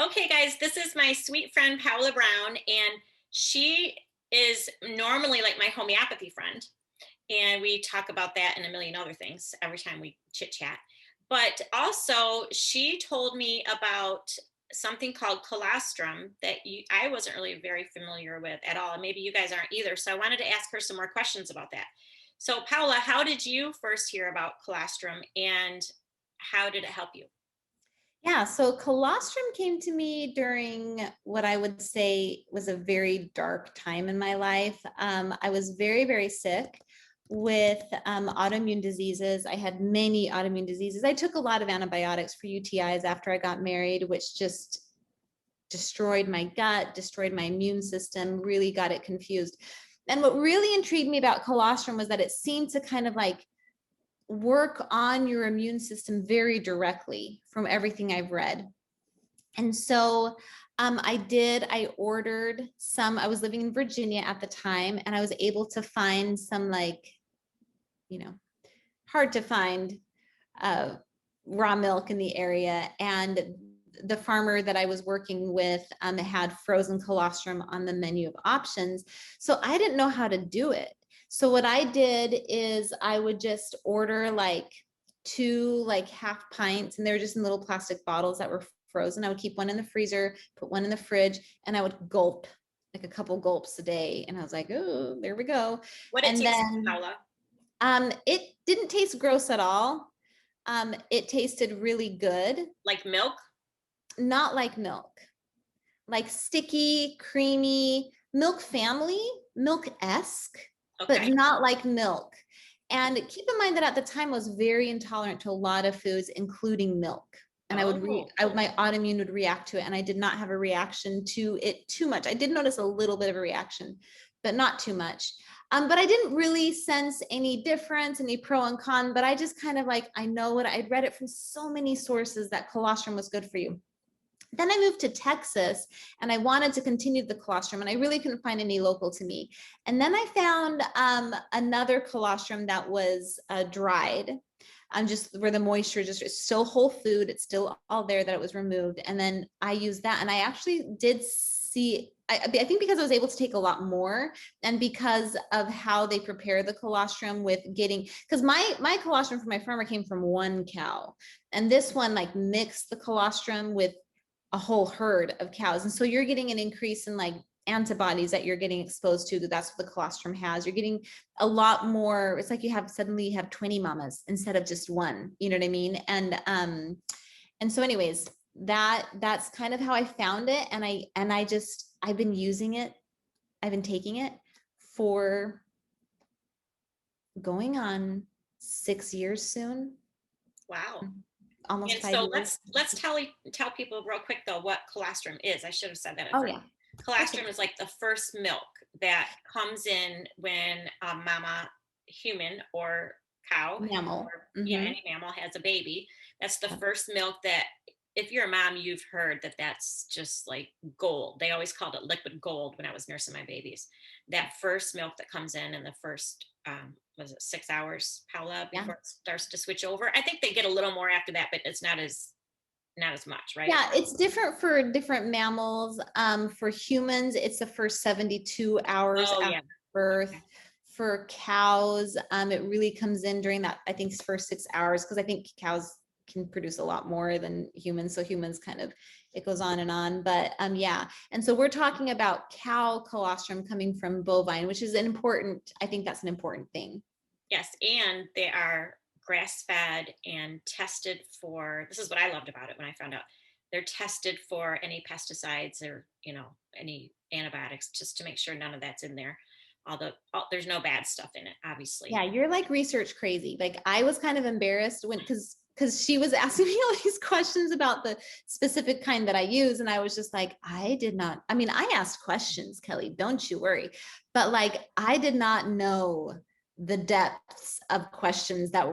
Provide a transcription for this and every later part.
Okay, guys, this is my sweet friend Paola Brown, and she is normally like my homeopathy friend. And we talk about that and a million other things every time we chit chat. But also, she told me about something called colostrum that I wasn't really very familiar with at all. And maybe you guys aren't either. So I wanted to ask her some more questions about that. So, Paola, how did you first hear about colostrum and how did it help you? Yeah, so colostrum came to me during what I would say was a very dark time in my life. I was very, very sick with autoimmune diseases. I had many autoimmune diseases. I took a lot of antibiotics for UTIs after I got married, which just destroyed my gut, destroyed my immune system, really got it confused. And what really intrigued me about colostrum was that it seemed to kind of like work on your immune system very directly from everything I've read. And so I ordered some. I was living in Virginia at the time, and I was able to find some, like, you know, hard to find uh, raw milk in the area. And the farmer that I was working with had frozen colostrum on the menu of options. So I didn't know how to do it. So what I did is I would just order like two like half pints, and they were just in little plastic bottles that were frozen. I would keep one in the freezer, put one in the fridge, and I would gulp like a couple gulps a day. And I was like, oh, there we go. What it And tastes like, then Paola? it didn't taste gross at all. It tasted really good, Like milk? not like milk, like sticky, creamy, milk family, milk-esque, but Okay. not like milk. And keep in mind that at the time I was very intolerant to a lot of foods, including milk. And Oh, my autoimmune would react to it. And I did not have a reaction to it too much. I did notice a little bit of a reaction, but not too much. But I didn't really sense any difference, any pro and con, but I just kind of like, I know what I'd read it from so many sources that colostrum was good for you. Then I moved to Texas and I wanted to continue the colostrum, and I really couldn't find any local to me. And then I found another colostrum that was dried. Just where the moisture just it's still whole food, it's still all there that it was removed. And then I used that, and I actually did see. I think because I was able to take a lot more, and because of how they prepare the colostrum with getting, because my colostrum from my farmer came from one cow, and this one like mixed the colostrum with a whole herd of cows. And so you're getting an increase in like antibodies that you're getting exposed to. That's what the colostrum has. You're getting a lot more. It's like you have 20 mamas instead of just one. You know what I mean? And so anyways, that's kind of how I found it. And I've been using it. I've been taking it for going on 6 years soon, wow. almost And five so years. let's tell people real quick though what colostrum is. I should have said that at Oh first. yeah. That's Colostrum okay. is like the first milk that comes in when a mama human or cow Mammal. or yeah, Mm-hmm. any mammal has a baby. That's the first milk that if you're a mom, you've heard that that's just like gold. They always called it liquid gold when I was nursing my babies. That first milk that comes in the first was it 6 hours, Paula, Yeah. before it starts to switch over. I think they get a little more after that, but it's not as much, right? Yeah, it's different for different mammals. For humans, it's the first 72 hours Oh after yeah. birth. Okay. For cows, it really comes in during that, I think, first 6 hours, because I think cows can produce a lot more than humans. So humans kind of, it goes on and on. But yeah. And so we're talking about cow colostrum coming from bovine, which is an important, I think that's an important thing. Yes, and they are grass fed and tested for. This is what I loved about it when I found out. They're tested for any pesticides or any antibiotics just to make sure none of that's in there. There's no bad stuff in it, Yeah, obviously. you're like research crazy. Like I was kind of embarrassed when because she was asking me all these questions about the specific kind that I use. And I was just like, I did not, I mean, I asked questions, Kelly, don't you worry. But like I did not know the depths of questions that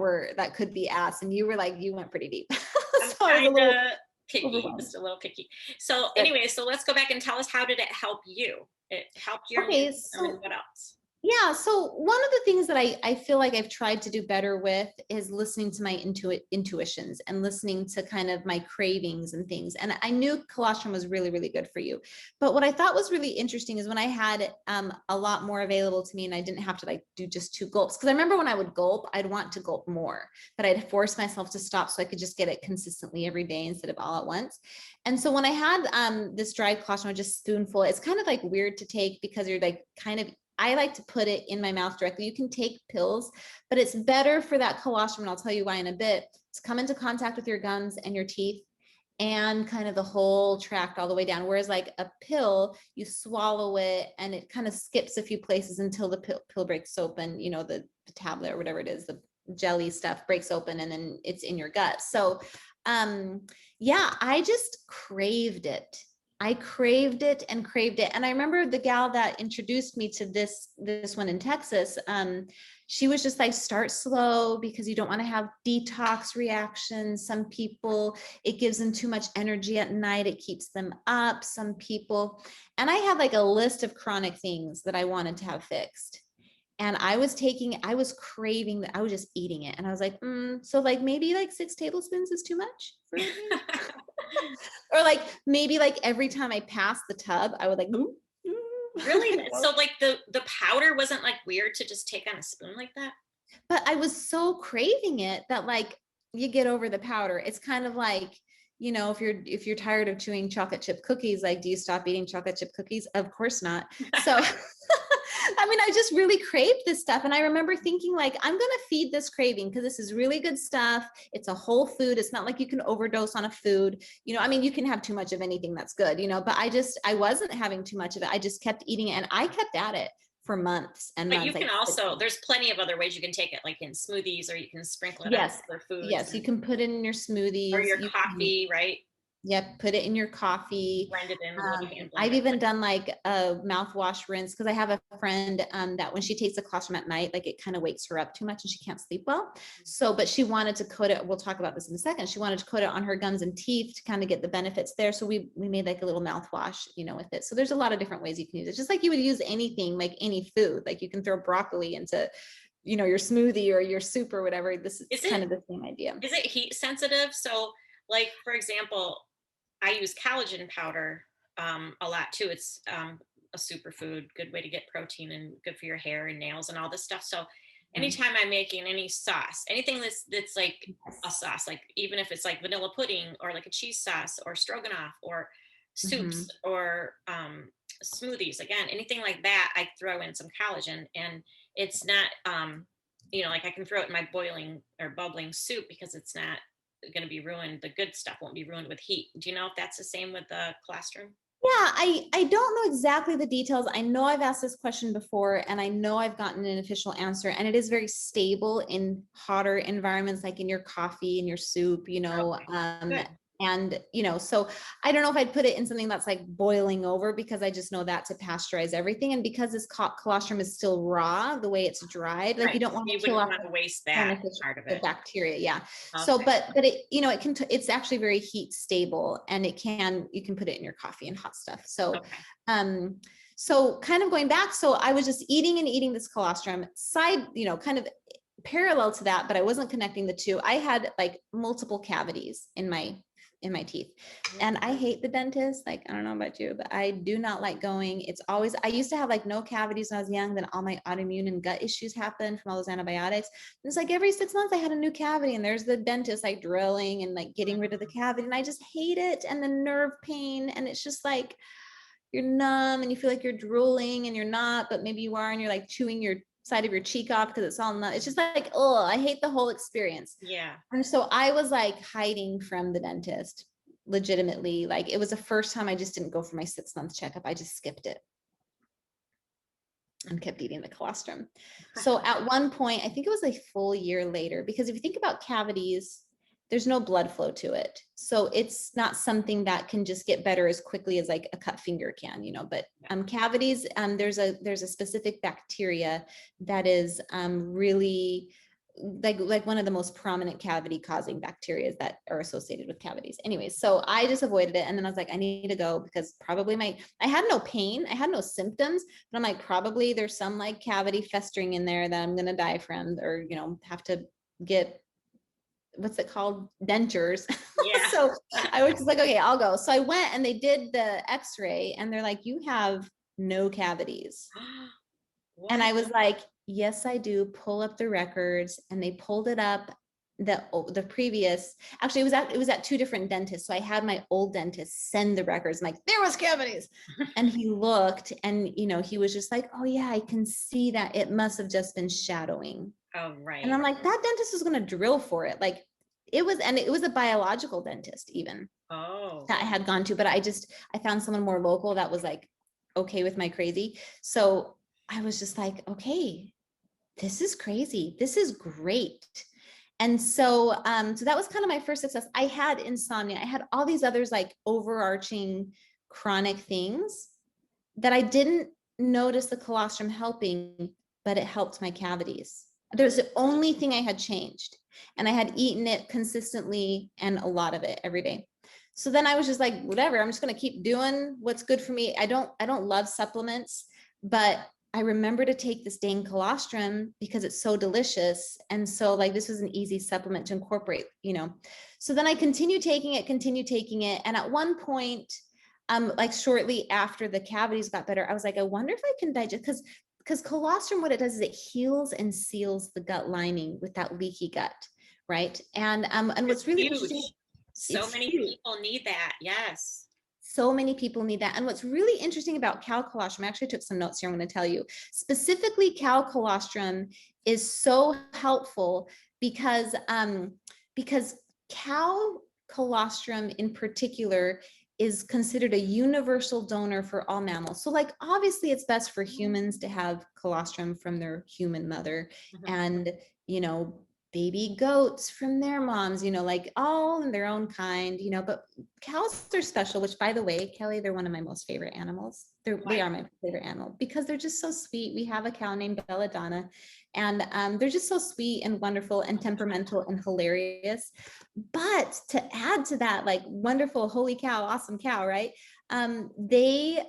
could be asked. And you were like, you went pretty deep. I'm So I was a kind little of picky, overwhelmed. just a little picky. So But anyway, so let's go back and tell us how did it help you? It helped your immune okay, system and so what else? Yeah. So one of the things that I feel like I've tried to do better with is listening to my intuitions and listening to kind of my cravings and things. And I knew colostrum was really, really good for you. But what I thought was really interesting is when I had a lot more available to me and I didn't have to like do just 2 gulps. Because I remember when I would gulp, I'd want to gulp more, but I'd force myself to stop so I could just get it consistently every day instead of all at once. And so when I had this dried colostrum, just spoonful, it's kind of like weird to take because you're like kind of, I like to put it in my mouth directly. You can take pills, but it's better for that colostrum, and I'll tell you why in a bit, to come into contact with your gums and your teeth and kind of the whole tract all the way down. Whereas like a pill, you swallow it and it kind of skips a few places until the pill breaks open, you know, the tablet or whatever it is, the jelly stuff breaks open and then it's in your gut. So yeah, I just craved it. I craved it and craved it. And I remember the gal that introduced me to this one in Texas. She was just like, start slow because you don't want to have detox reactions. Some people, it gives them too much energy at night. It keeps them up. Some people, and I had like a list of chronic things that I wanted to have fixed. And I was craving that. I was just eating it. And I was like, so like maybe like 6 tablespoons is too much for me. Or like maybe like every time I passed the tub, I would like, Really? So like the powder wasn't like weird to just take on a spoon like that? but I was so craving it that like you get over the powder. It's kind of like, you know, if you're tired of chewing chocolate chip cookies, like, do you stop eating chocolate chip cookies? Of course not. So I mean, I just really craved this stuff. And I remember thinking like, I'm going to feed this craving because this is really good stuff. It's a whole food. It's not like you can overdose on a food. You know, I mean, you can have too much of anything that's good, you know, but I wasn't having too much of it. I just kept eating it and I kept at it for months and But you months. can also, there's plenty of other ways you can take it, like in smoothies, or you can sprinkle it on Yes. other foods Yes. You can put it in your or smoothies. your You can, coffee, right? yep, put it in your coffee. Blend it in with a little hand I've blender. even done like a mouthwash rinse because I have a friend that when she takes a colostrum at night, like it kind of wakes her up too much and she can't sleep well. So, but she wanted to coat it. We'll talk about this in a second. She wanted to coat it on her gums and teeth to kind of get the benefits there. So we made like a little mouthwash, you know, with it. So there's a lot of different ways you can use it. Just like you would use anything, like any food, like you can throw broccoli into, you know, your smoothie or your soup or whatever. This is kind of the same idea. Is it heat sensitive? So like, for example, I use collagen powder a lot too. It's a superfood, good way to get protein and good for your hair and nails and all this stuff. So anytime I'm making any sauce, anything that's like a sauce, like even if it's like vanilla pudding or like a cheese sauce or stroganoff or soups or smoothies, again, anything like that, I throw in some collagen, and it's not you know, like I can throw it in my boiling or bubbling soup because it's not going to be ruined. The good stuff won't be ruined with heat. Do you know if that's the same with the colostrum? Yeah, I don't know exactly the details. I know I've asked this question before and I know I've gotten an official answer, and it is very stable in hotter environments like in your coffee and your soup, you know. Okay. Good. And you know, so I don't know if I'd put it in something that's like boiling over because I just know that to pasteurize everything, and because this colostrum is still raw the way it's dried, like you Right. don't want You to kill wouldn't off want to waste that beneficial part of the it. bacteria. Yeah. So, Okay. but it, you know, it's actually very heat stable, and you can put it in your coffee and hot stuff. So, Okay. so kind of going back, so I was just eating and eating this colostrum side, you know, kind of parallel to that, but I wasn't connecting the two. I had like multiple cavities in my teeth. And I hate the dentist. Like, I don't know about you, but I do not like going. It's always, I used to have like no cavities when I was young. Then all my autoimmune and gut issues happened from all those antibiotics. And it's like every 6 months I had a new cavity, and there's the dentist like drilling and like getting rid of the cavity. And I just hate it. And the nerve pain. And it's just like, you're numb and you feel like you're drooling and you're not, but maybe you are, and you're like chewing your side of your cheek off because it's all numb. It's just like, oh, I hate the whole experience. Yeah. And so I was like hiding from the dentist legitimately. Like it was the first time I just didn't go for my 6-month checkup. I just skipped it and kept eating the colostrum. So at one point, I think it was a full year later, because if you think about cavities, there's no blood flow to it. So it's not something that can just get better as quickly as like a cut finger can, you know, but cavities, there's a specific bacteria that is really like one of the most prominent cavity causing bacteria that are associated with cavities. Anyways, so I just avoided it. And then I was like, I need to go because probably I had no pain. I had no symptoms, but I'm like, probably there's some like cavity festering in there that I'm going to die from, or, have to get, what's it called? Dentures. Yeah. So I was just like, okay, I'll go. So I went and they did the x-ray and they're like, you have no cavities. And I was like, yes, I do. Pull up the records. And they pulled it up. The previous, actually it was at two different dentists. So I had my old dentist send the records. I'm like, there was cavities. And he looked and, he was just like, oh yeah, I can see that. It must have just been shadowing. Oh, right. And I'm like, that dentist is going to drill for it. Like it was a biological dentist even that I had gone to, but I found someone more local that was like, okay with my crazy. So I was just like, okay, this is crazy. This is great. And so, so that was kind of my first success. I had insomnia. I had all these others like overarching chronic things that I didn't notice the colostrum helping, but it helped my cavities. That was the only thing I had changed. And I had eaten it consistently and a lot of it every day. So then I was just like, whatever, I'm just going to keep doing what's good for me. I don't love supplements, but I remember to take this dang colostrum because it's so delicious. And so like, this was an easy supplement to incorporate, So then I continued taking it. And at one point, like shortly after the cavities got better, I was like, I wonder if I can digest, because colostrum, what it does is it heals and seals the gut lining with that leaky gut. Right. And what's really interesting, so many people need that. Yes. So many people need that. And what's really interesting about cow colostrum, I actually took some notes here. I'm going to tell you specifically cow colostrum is so helpful because cow colostrum in particular is considered a universal donor for all mammals. So like, obviously it's best for humans to have colostrum from their human mother and, baby goats from their moms, like all in their own kind, but cows are special, which by the way, Kelly, they're one of my most favorite animals. They are my favorite animal because they're just so sweet. We have a cow named Belladonna and they're just so sweet and wonderful and temperamental and hilarious. But to add to that, like wonderful, holy cow, awesome cow, right? They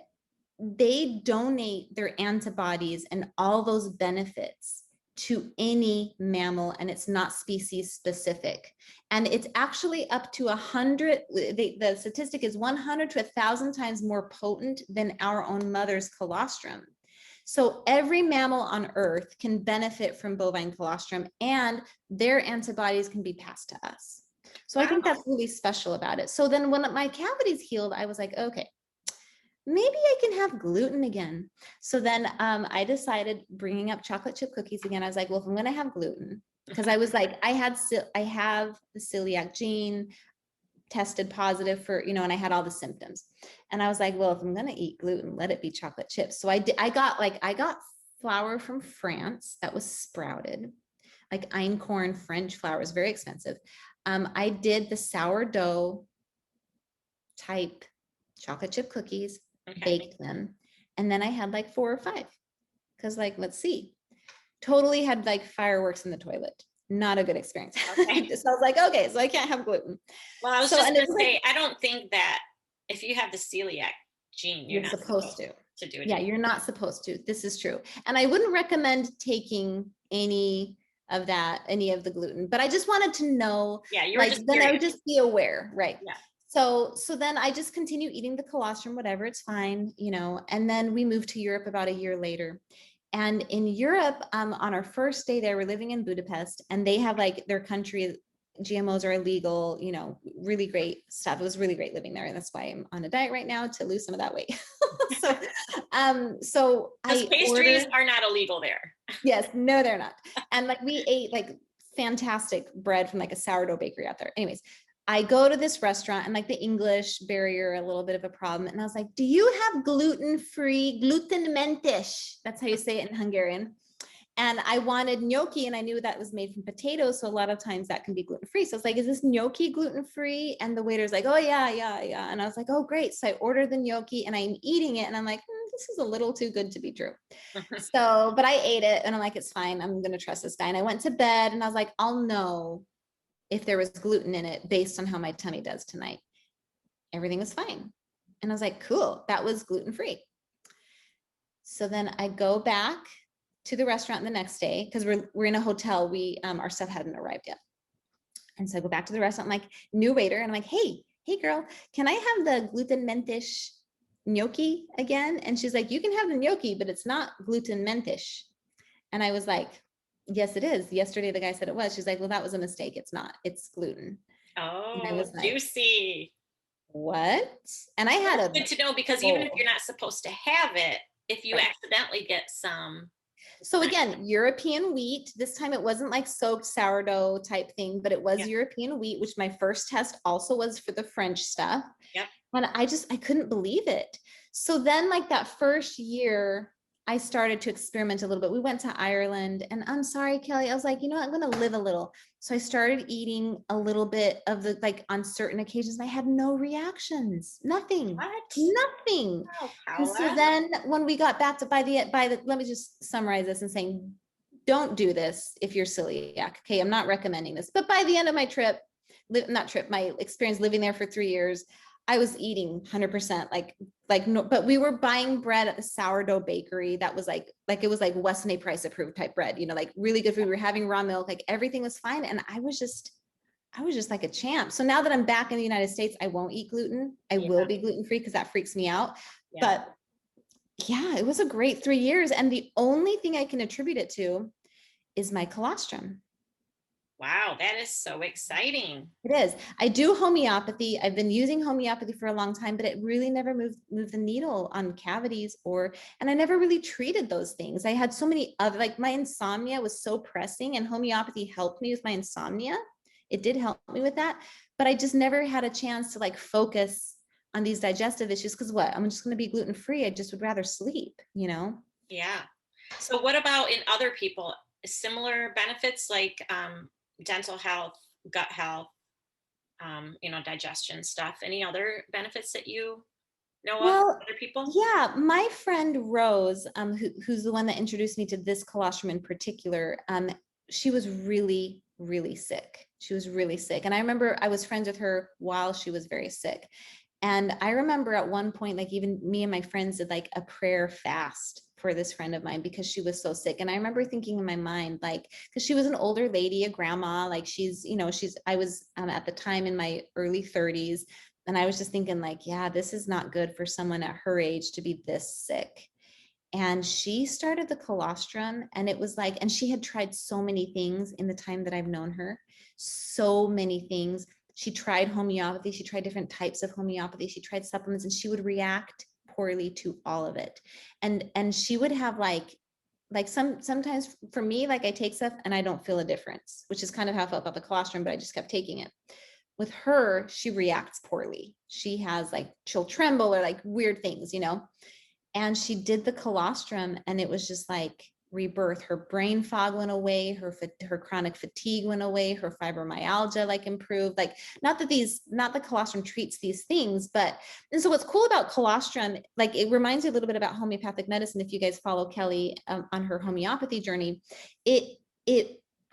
donate their antibodies and all those benefits to any mammal, and it's not species specific. And it's actually up to 100, the statistic is 100 to 1,000 times more potent than our own mother's colostrum. So every mammal on Earth can benefit from bovine colostrum and their antibodies can be passed to us. So I think that's really special about it. So then when my cavities healed, I was like, okay, maybe I can have gluten again. So then I decided, bringing up chocolate chip cookies again, I was like, well, if I'm going to have gluten, because I was like, I have the celiac gene, tested positive for, and I had all the symptoms. And I was like, well, if I'm going to eat gluten, let it be chocolate chips. So I got flour from France that was sprouted, like einkorn French flour. Is very expensive. I did the sourdough type chocolate chip cookies, baked them. And then I had like 4 or 5 because like, let's see, totally had like fireworks in the toilet. Not a good experience. Okay. So I was like, okay, so I can't have gluten. Well, I was just going to say, I don't think that if you have the celiac gene, you're not supposed to do it. Yeah, you're not supposed to. This is true. And I wouldn't recommend taking any of the gluten, but I just wanted to know, then I would just be aware. Right. Yeah. So then I just continue eating the colostrum, whatever, it's fine, and then we moved to Europe about a year later. And in Europe, on our first day there, we're living in Budapest, and they have like their country, GMOs are illegal, really great stuff. It was really great living there. And that's why I'm on a diet right now to lose some of that weight. So pastries are not illegal there. Yes, no, they're not. And like we ate like fantastic bread from like a sourdough bakery out there. Anyways, I go to this restaurant and like the English barrier, a little bit of a problem. And I was like, do you have gluten-free, glutenmentes? That's how you say it in Hungarian. And I wanted gnocchi, and I knew that was made from potatoes. So a lot of times that can be gluten-free. So I was like, is this gnocchi gluten-free? And the waiter's like, oh yeah. And I was like, oh, great. So I ordered the gnocchi and I'm eating it. And I'm like, this is a little too good to be true. So, but I ate it and I'm like, it's fine. I'm going to trust this guy. And I went to bed and I was like, I'll know if there was gluten in it based on how my tummy does tonight. Everything was fine. And I was like, cool, that was gluten-free. So then I go back to the restaurant the next day because we're in a hotel. Our stuff hadn't arrived yet. And so I go back to the restaurant, I'm like, new waiter, and I'm like, hey girl, can I have the gluten mentish gnocchi again? And she's like, you can have the gnocchi, but it's not gluten mentish. And I was like, yes, it is. Yesterday the guy said it was. She's like, well, that was a mistake. It's not. It's gluten. And I Oh, was like, juicy. what? And I had a Good to know, because even if bowl. you're not supposed to have it, if you Right. accidentally get some. So again, European wheat. This time it wasn't like soaked sourdough type thing, but it was Yep. European wheat, which my first test also was for the French stuff. Yep. And I couldn't believe it. So then like that first year, I started to experiment a little bit. We went to Ireland and I'm sorry, Kelly. I was like, you know what? I'm going to live a little. So I started eating a little bit of the, like on certain occasions, I had no reactions, nothing, What? nothing. Oh, And so Paola. then when we got back to let me just summarize this and saying, don't do this if you're celiac. Okay. I'm not recommending this, but by the end of my trip, my experience living there for 3 years, I was eating 100%, like no, but we were buying bread at the sourdough bakery that was like it was like Weston A. Price approved type bread, like really good food. We were having raw milk, like everything was fine. And I was just like a champ. So now that I'm back in the United States, I won't eat gluten. I Yeah. will be gluten-free because that freaks me out. Yeah. But yeah, it was a great 3 years. And the only thing I can attribute it to is my colostrum. Wow, that is so exciting. It is. I do homeopathy. I've been using homeopathy for a long time, but it really never moved the needle on cavities and I never really treated those things. I had so many other, like my insomnia was so pressing and homeopathy helped me with my insomnia. It did help me with that, but I just never had a chance to like focus on these digestive issues. Cause what? I'm just going to be gluten-free. I just would rather sleep. Yeah. So what about in other people? Similar benefits like dental health, gut health, digestion stuff. Any other benefits that you know of Well, for other people? yeah, my friend Rose, who's the one that introduced me to this colostrum in particular, she was really, really sick. She was really sick. And I remember I was friends with her while she was very sick. And I remember at one point, like even me and my friends did like a prayer fast for this friend of mine because she was so sick. And I remember thinking in my mind, like, because she was an older lady, a grandma, like I was at the time in my early 30s. And I was just thinking like, yeah, this is not good for someone at her age to be this sick. And she started the colostrum and it was like, and she had tried so many things in the time that I've known her, so many things. She tried homeopathy. She tried different types of homeopathy. She tried supplements and she would react poorly to all of it. And she would have sometimes for me, like I take stuff and I don't feel a difference, which is kind of how I felt about the colostrum, but I just kept taking it. With her, she reacts poorly. She has like, she'll tremble or like weird things. And she did the colostrum and it was just like rebirth. Her brain fog went away, her chronic fatigue went away, her fibromyalgia like improved. Like not the colostrum treats these things, and so what's cool about colostrum, like it reminds me a little bit about homeopathic medicine. If you guys follow Kelly on her homeopathy journey, it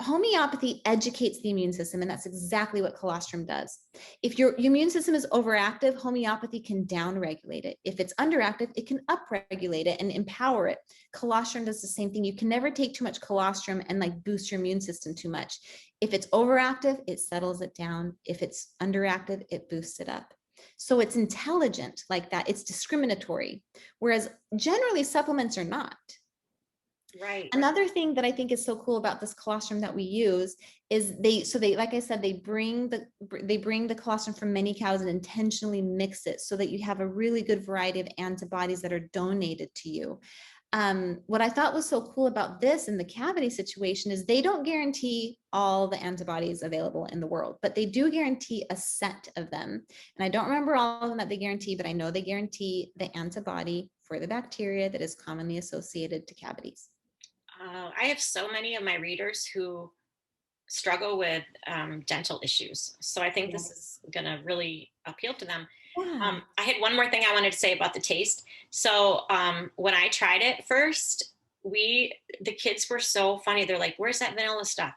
homeopathy educates the immune system, and that's exactly what colostrum does. If your immune system is overactive, homeopathy can downregulate it. If it's underactive, it can upregulate it and empower it. Colostrum does the same thing. You can never take too much colostrum and like boost your immune system too much. If it's overactive, it settles it down. If it's underactive, it boosts it up. So it's intelligent like that. It's discriminatory, whereas generally supplements are not. Right. Another thing that I think is so cool about this colostrum that we use is like I said, they bring the colostrum from many cows and intentionally mix it so that you have a really good variety of antibodies that are donated to you. What I thought was so cool about this in the cavity situation is they don't guarantee all the antibodies available in the world, but they do guarantee a set of them. And I don't remember all of them that they guarantee, but I know they guarantee the antibody for the bacteria that is commonly associated to cavities. I have so many of my readers who struggle with dental issues. So I think Yeah. this is going to really appeal to them. Yeah. I had one more thing I wanted to say about the taste. So when I tried it first, the kids were so funny. They're like, "Where's that vanilla stuff?"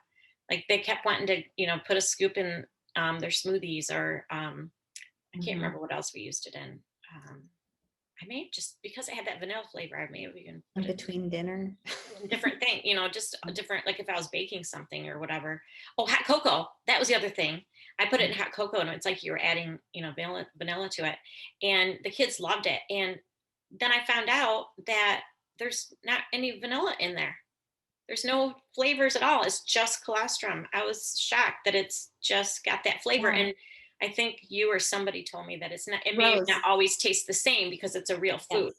Like they kept wanting to, put a scoop in their smoothies, or I can't Mhm. remember what else we used it in. I may have just because it had that vanilla flavor, I may have even In put it between dinner. in different thing, just a different, like if I was baking something or whatever. Oh, hot cocoa. That was the other thing. I put it in hot cocoa and it's like you were adding, vanilla to it. And the kids loved it. And then I found out that there's not any vanilla in there. There's no flavors at all. It's just colostrum. I was shocked that it's just got that flavor. Yeah. And I think you or somebody told me that it may not Rose. always taste the same because it's a real Yes. food.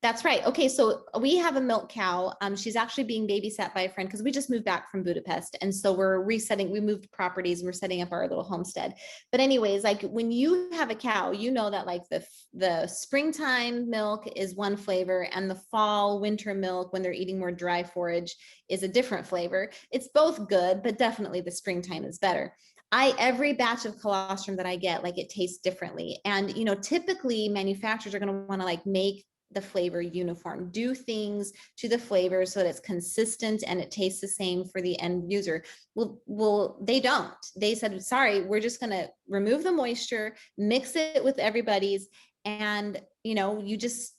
That's right. Okay, so we have a milk cow. She's actually being babysat by a friend because we just moved back from Budapest, and so we're resetting. We moved properties, and we're setting up our little homestead. But anyways, like when you have a cow, you know that like the springtime milk is one flavor, and the fall winter milk when they're eating more dry forage is a different flavor. It's both good, but definitely the springtime is better. Every batch of colostrum that I get, like it tastes differently. And typically manufacturers are going to want to like make the flavor uniform, do things to the flavor so that it's consistent and it tastes the same for the end user. Well, they don't. They said, sorry, we're just going to remove the moisture, mix it with everybody's, and you just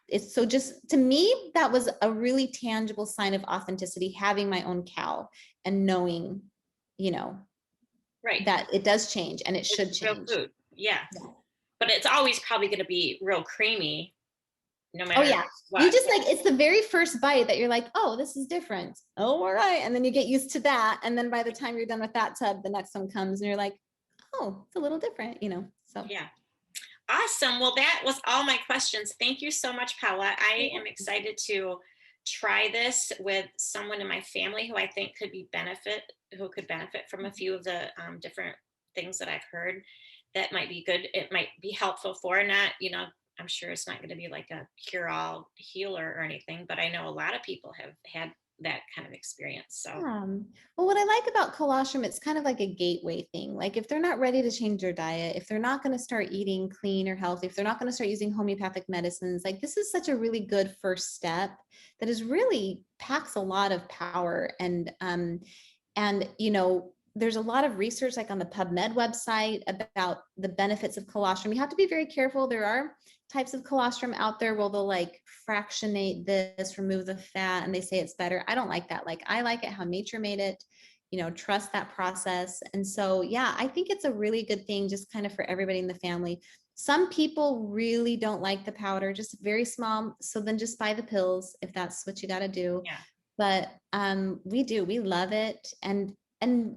it's so just to me that was a really tangible sign of authenticity, having my own cow and knowing you know Right. that it does change and it It's should real change. food. Yes. Yeah. But it's always probably going to be real creamy no Oh matter yeah. You what. just like it's the very first bite that you're like, oh, this is different. Oh, all right. And then you get used to that. And then by the time you're done with that tub, the next one comes and you're like, oh, it's a little different. So Yeah. Awesome. Well, that was all my questions. Thank you so much, Paola. I am excited to try this with someone in my family who I think who could benefit from a few of the different things that I've heard that might be good. It might be helpful for not, I'm sure it's not going to be like a cure all healer or anything, but I know a lot of people have had that kind of experience. So well, what I like about colostrum, it's kind of like a gateway thing. Like if they're not ready to change their diet, if they're not going to start eating clean or healthy, if they're not going to start using homeopathic medicines, like this is such a really good first step that is really packs a lot of power. And there's a lot of research like on the PubMed website about the benefits of colostrum. You have to be very careful. There are types of colostrum out there where they'll like fractionate this, remove the fat, and they say it's better. I don't like that. Like I like it how nature made it, trust that process. And so, yeah, I think it's a really good thing just kind of for everybody in the family. Some people really don't like the powder, just very small. So then just buy the pills if that's what you got to do. yeah. But we love it. And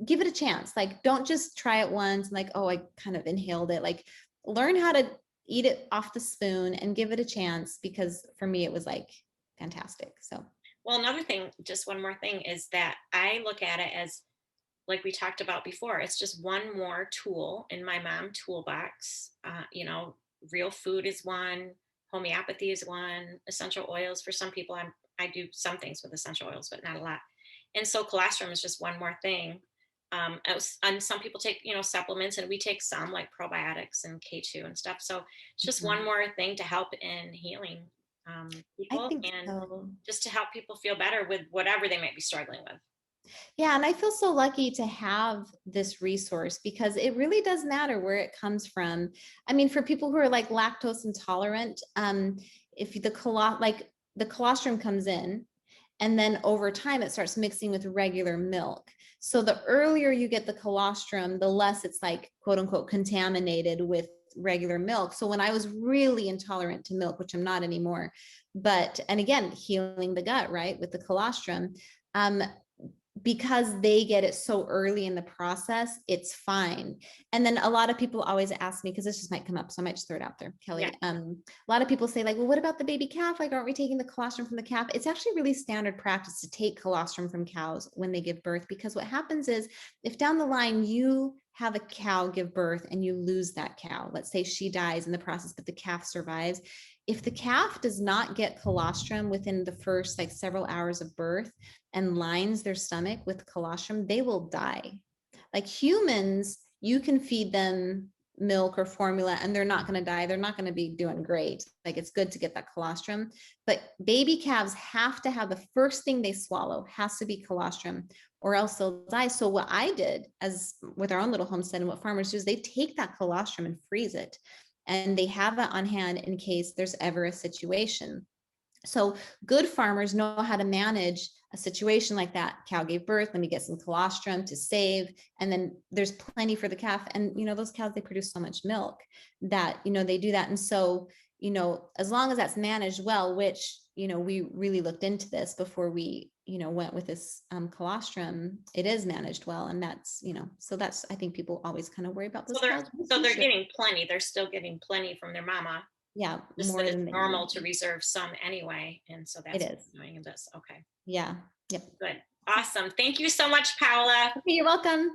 give it a chance. Like, don't just try it once and like, oh, I kind of inhaled it. Like, learn how to eat it off the spoon and give it a chance, because for me, it was like fantastic. So, Well, another thing, just one more thing, is that I look at it as like we talked about before, it's just one more tool in my mom toolbox. Real food is one, homeopathy is one, essential oils for some people. I do some things with essential oils, but not a lot. And so colostrum is just one more thing. And some people take, supplements, and we take some like probiotics and K2 and stuff. So it's just one more thing to help in healing I people, think and so. just to help people feel better with whatever they might be struggling with. Yeah, and I feel so lucky to have this resource because it really does matter where it comes from. I mean, for people who are like lactose intolerant, if the colostrum comes in, and then over time it starts mixing with regular milk. So the earlier you get the colostrum, the less it's like quote unquote contaminated with regular milk. So when I was really intolerant to milk, which I'm not anymore, and again, healing the gut, right, with the colostrum, um, because they get it so early in the process, it's fine. And then a lot of people always ask me, because this just might come up, so I might just throw it out there, Yeah. Kelly. A lot of people say like, well, what about the baby calf? Like, aren't we taking the colostrum from the calf? It's actually really standard practice to take colostrum from cows when they give birth, because what happens is if down the line you have a cow give birth and you lose that cow, let's say she dies in the process, but the calf survives. If the calf does not get colostrum within the first like several hours of birth and lines their stomach with colostrum, they will die. Like humans, you can feed them milk or formula and they're not going to die. They're not going to be doing great. Like it's good to get that colostrum, but baby calves have to have the first thing they swallow has to be colostrum or else they'll die. So what I did as with our own little homestead and what farmers do is they take that colostrum and freeze it and they have it on hand in case there's ever a situation. So good farmers know how to manage a situation like that. Cow gave birth, let me get some colostrum to save. And then there's plenty for the calf. And, those cows, they produce so much milk that, they do that. And so, as long as that's managed well, which, we really looked into this before we, went with this colostrum, it is managed well. And that's, so that's, I think people always kind of worry about those cows. So they're getting plenty. They're still getting plenty from their mama. Yeah, Just more that than it's normal to reserve some anyway. And so that's it is. doing this. Okay. Yeah. Yep. Good. Awesome. Thank you so much, Paola. Okay, you're welcome.